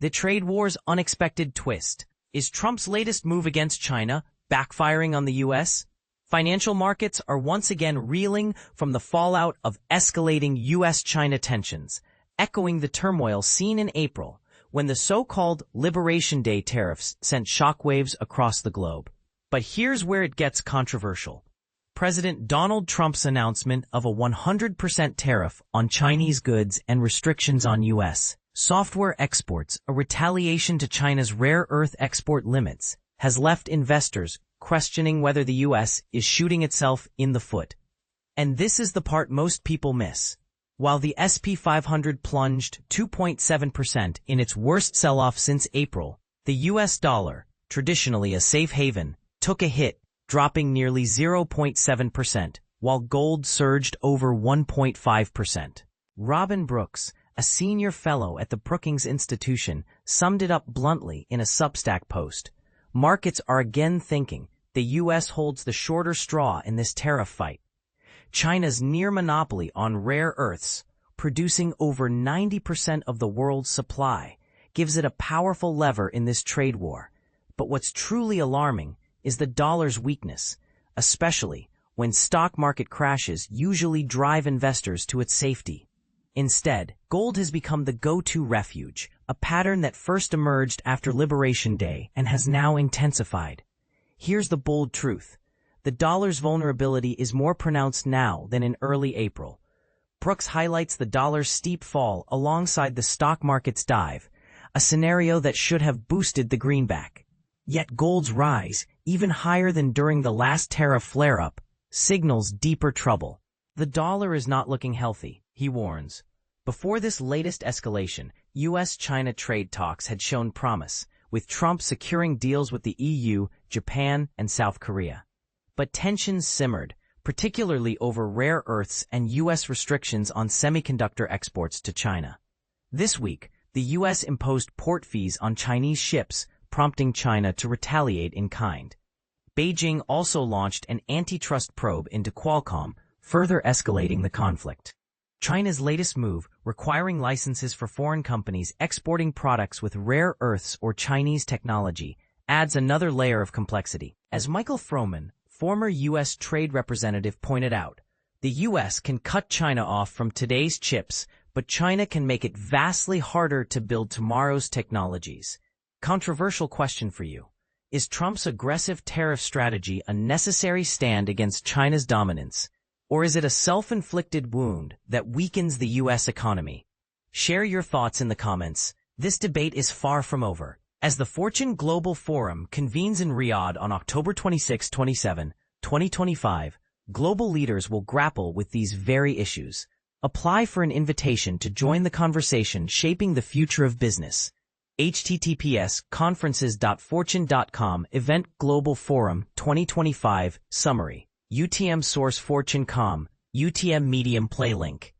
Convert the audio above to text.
The trade war's unexpected twist. Is Trump's latest move against China backfiring on the U.S.? Financial markets are once again reeling from the fallout of escalating U.S.-China tensions, echoing the turmoil seen in April when the so-called Liberation Day tariffs sent shockwaves across the globe. But here's where it gets controversial. President Donald Trump's announcement of a 100% tariff on Chinese goods and restrictions on U.S. software exports, a retaliation to China's rare earth export limits, has left investors questioning whether the U.S. is shooting itself in the foot. And this is the part most people miss. While the S&P 500 plunged 2.7% in its worst sell-off since April, the U.S. dollar, traditionally a safe haven, took a hit, dropping nearly 0.7%, while gold surged over 1.5%. Robin Brooks, a senior fellow at the Brookings Institution, summed it up bluntly in a Substack post. Markets are again thinking the U.S. holds the shorter straw in this tariff fight. China's near monopoly on rare earths, producing over 90% of the world's supply, gives it a powerful lever in this trade war. But what's truly alarming is the dollar's weakness, especially when stock market crashes usually drive investors to its safety. Instead, gold has become the go-to refuge, a pattern that first emerged after Liberation Day and has now intensified. Here's the bold truth. The dollar's vulnerability is more pronounced now than in early April. Brooks highlights the dollar's steep fall alongside the stock market's dive, a scenario that should have boosted the greenback. Yet gold's rise, even higher than during the last tariff flare-up, signals deeper trouble. The dollar is not looking healthy, he warns. Before this latest escalation, U.S.-China trade talks had shown promise, with Trump securing deals with the EU, Japan, and South Korea. But tensions simmered, particularly over rare earths and U.S. restrictions on semiconductor exports to China. This week, the U.S. imposed port fees on Chinese ships, prompting China to retaliate in kind. Beijing also launched an antitrust probe into Qualcomm, further escalating the conflict. China's latest move, requiring licenses for foreign companies exporting products with rare earths or Chinese technology, adds another layer of complexity. As Michael Froman, former U.S. trade representative, pointed out, the U.S. can cut China off from today's chips, but China can make it vastly harder to build tomorrow's technologies. Controversial question for you. Is Trump's aggressive tariff strategy a necessary stand against China's dominance, or is it a self-inflicted wound that weakens the U.S. economy? Share your thoughts in the comments. This debate is far from over. As the Fortune Global Forum convenes in Riyadh on October 26-27, 2025, global leaders will grapple with these very issues. Apply for an invitation to join the conversation shaping the future of business. https://conferences.fortune.com Event Global Forum 2025 Summary UTM Source Fortune.com UTM Medium Play Link